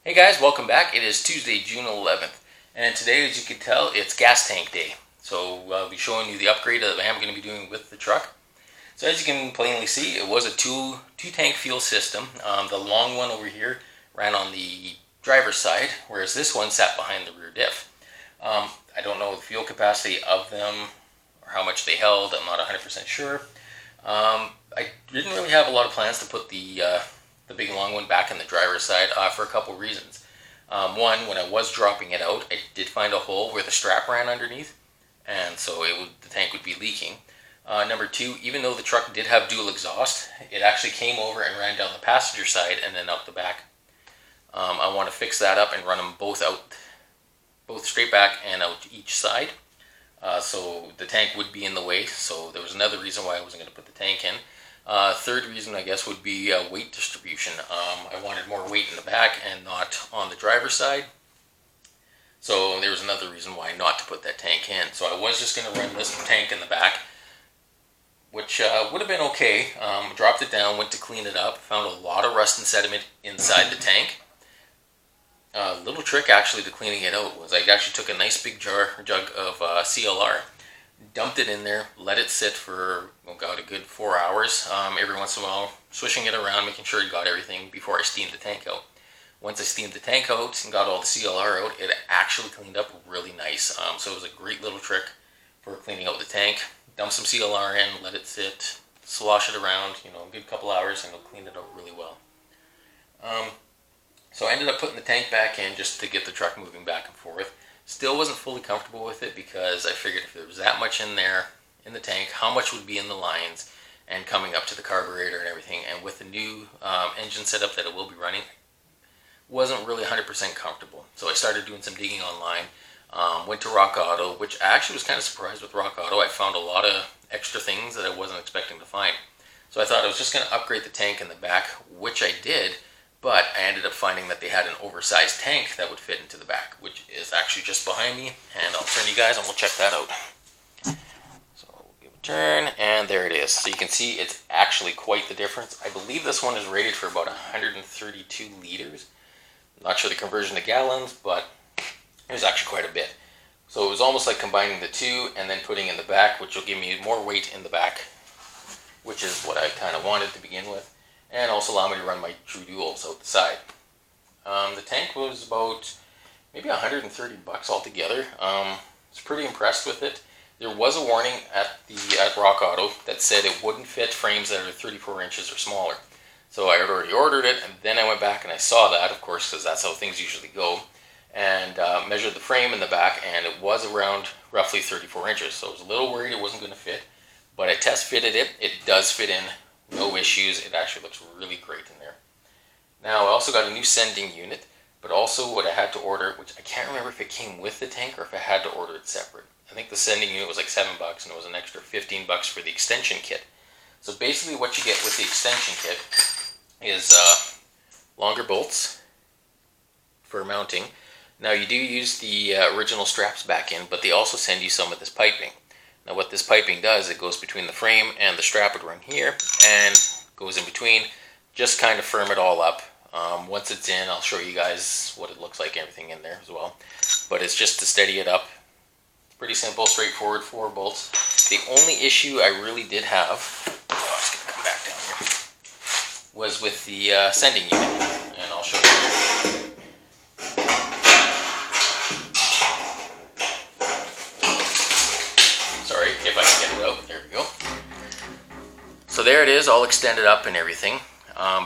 Hey guys, welcome back. It is Tuesday, June 11th, and today, as you can tell, it's gas tank day. So I'll be showing you the upgrade that I'm going to be doing with the truck. So as you can plainly see, it was a two tank fuel system. The long one over here ran on the driver's side, whereas this one sat behind the rear diff. I don't know the fuel capacity of them or how much they held. I'm not 100% sure. I didn't really have a lot of plans to put the big long one back in the driver's side for a couple reasons. One, when I was dropping it out, I did find a hole where the strap ran underneath, and so the tank would be leaking. Number two, even though the truck did have dual exhaust, it actually came over and ran down the passenger side and then out the back. I want to fix that up and run them both straight back and out each side. So the tank would be in the way, so there was another reason why I wasn't going to put the tank in. Third reason, I guess, would be weight distribution. I wanted more weight in the back and not on the driver's side. So there was another reason why not to put that tank in. So I was just going to run this tank in the back, which would have been okay. Dropped it down, went to clean it up, found a lot of rust and sediment inside the tank. Little trick actually to cleaning it out was I actually took a nice big jug of CLR, dumped it in there, let it sit for, oh God, a good 4 hours. Every once in a while, swishing it around, making sure it got everything before I steamed the tank out. Once I steamed the tank out and got all the CLR out, it actually cleaned up really nice. So it was a great little trick for cleaning out the tank. Dump some CLR in, let it sit, slosh it around, a good couple hours, and it'll clean it out really well. So I ended up putting the tank back in just to get the truck moving back and forth. Still wasn't fully comfortable with it because I figured if there was that much in there, in the tank, how much would be in the lines and coming up to the carburetor and everything. And with the new engine setup that it will be running, wasn't really 100% comfortable. So I started doing some digging online, went to Rock Auto, which I actually was kind of surprised with Rock Auto. I found a lot of extra things that I wasn't expecting to find. So I thought I was just going to upgrade the tank in the back, which I did. But I ended up finding that they had an oversized tank that would fit into the back, which is actually just behind me. And I'll turn you guys and we'll check that out. So we'll give it a turn, and there it is. So you can see it's actually quite the difference. I believe this one is rated for about 132 liters. I'm not sure the conversion to gallons, but it was actually quite a bit. So it was almost like combining the two and then putting in the back, which will give me more weight in the back, which is what I kind of wanted to begin with. And also allow me to run my true duals out the side. The tank was about maybe $130 altogether. I was pretty impressed with it. There was a warning at Rock Auto that said it wouldn't fit frames that are 34 inches or smaller. So I had already ordered it, and then I went back and I saw that, of course, because that's how things usually go, and measured the frame in the back, and it was around roughly 34 inches. So I was a little worried it wasn't going to fit, but I test fitted it. It does fit in. No issues. It actually looks really great in there. Now I also got a new sending unit, but also what I had to order, which I can't remember if it came with the tank or if I had to order it separate. I think the sending unit was like $7 and it was an extra $15 for the extension kit. So basically what you get with the extension kit is longer bolts for mounting. Now you do use the original straps back in, but they also send you some of this piping. Now what this piping does, it goes between the frame and the strap would run here and goes in between, just kind of firm it all up. Once it's in, I'll show you guys what it looks like, everything in there as well. But it's just to steady it up. It's pretty simple, straightforward, 4 bolts. The only issue I really did have, I'm just going to come back down here, was with the sending unit, and I'll show you. If I can get it out, there we go. So there it is, all extended up and everything.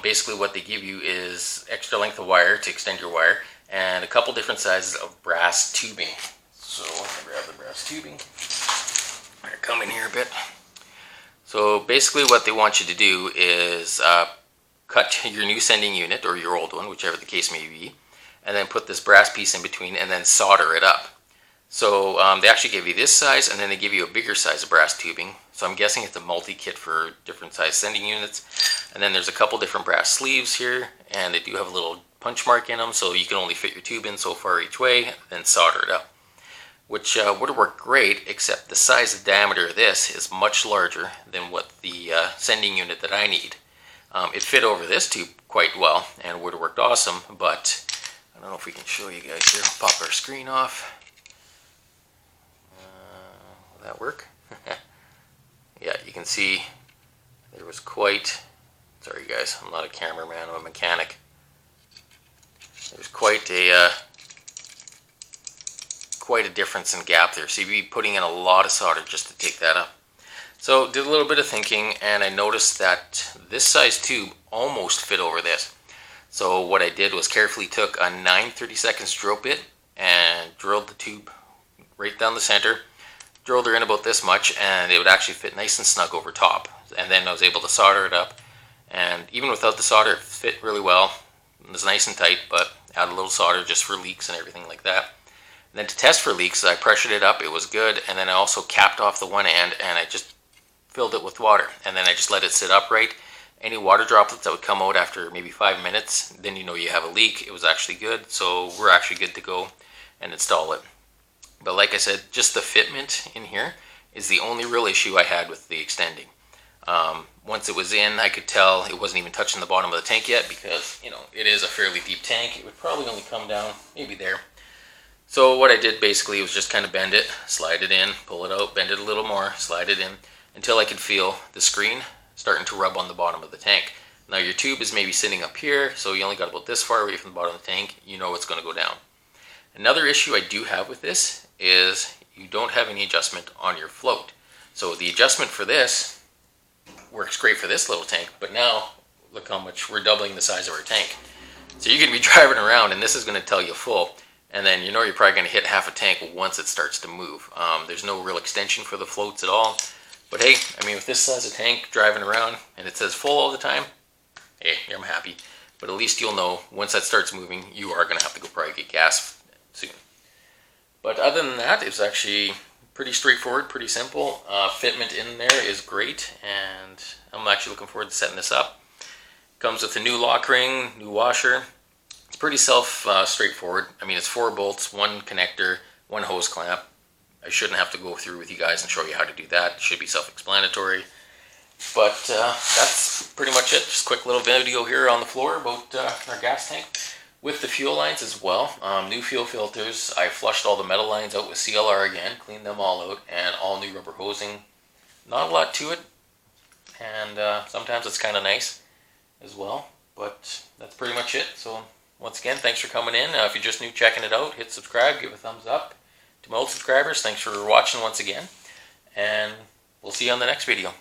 Basically what they give you is extra length of wire to extend your wire, and a couple different sizes of brass tubing. So I'm going to grab the brass tubing. I'm going to come in here a bit. So basically what they want you to do is cut your new sending unit, or your old one, whichever the case may be, and then put this brass piece in between and then solder it up. So they actually give you this size, and then they give you a bigger size of brass tubing. So I'm guessing it's a multi-kit for different size sending units. And then there's a couple different brass sleeves here, and they do have a little punch mark in them, so you can only fit your tube in so far each way, then solder it up. Which would have worked great, except the size and diameter of this is much larger than what the sending unit that I need. It fit over this tube quite well, and would have worked awesome, but I don't know if we can show you guys here. I'll pop our screen off. Will that work? Yeah, you can see there was quite, sorry guys, I'm not a cameraman, I'm a mechanic. There's quite a difference in gap there. So you'd be putting in a lot of solder just to take that up. So did a little bit of thinking, and I noticed that this size tube almost fit over this. So what I did was carefully took a 9/32 drill bit and drilled the tube right down the center, drilled her in about this much, and it would actually fit nice and snug over top. And then I was able to solder it up, and even without the solder it fit really well. It was nice and tight, but add a little solder just for leaks and everything like that. And then to test for leaks, I pressured it up, it was good, and then I also capped off the one end and I just filled it with water, and then I just let it sit upright. Any water droplets that would come out after maybe 5 minutes, then you know you have a leak. It was actually good, so we're actually good to go and install it. But like I said, just the fitment in here is the only real issue I had with the extending. Once it was in, I could tell it wasn't even touching the bottom of the tank yet, because you know it is a fairly deep tank. It would probably only come down maybe there. So what I did basically was just kind of bend it, slide it in, pull it out, bend it a little more, slide it in, until I could feel the screen starting to rub on the bottom of the tank. Now your tube is maybe sitting up here, so you only got about this far away from the bottom of the tank. You know it's going to go down. Another issue I do have with this is you don't have any adjustment on your float. So the adjustment for this works great for this little tank, but now look how much we're doubling the size of our tank. So you're going to be driving around and this is going to tell you full, and then you know you're probably going to hit half a tank once it starts to move. There's no real extension for the floats at all. But hey, I mean, with this size of tank driving around and it says full all the time, hey, I'm happy. But at least you'll know once that starts moving, you are going to have to go probably get gas soon. But other than that, it's actually pretty straightforward, pretty simple. Fitment in there is great, and I'm actually looking forward to setting this up. Comes with a new lock ring, new washer. It's pretty straightforward. I mean, it's 4 bolts, 1 connector, 1 hose clamp. I shouldn't have to go through with you guys and show you how to do that. It should be self-explanatory. But that's pretty much it. Just a quick little video here on the floor about our gas tank. With the fuel lines as well, new fuel filters. I flushed all the metal lines out with CLR again, cleaned them all out, and all new rubber hosing. Not a lot to it, and sometimes it's kind of nice as well. But that's pretty much it. So once again, thanks for coming in. If you're just new checking it out, hit subscribe, give a thumbs up. To my old subscribers, thanks for watching once again, and we'll see you on the next video.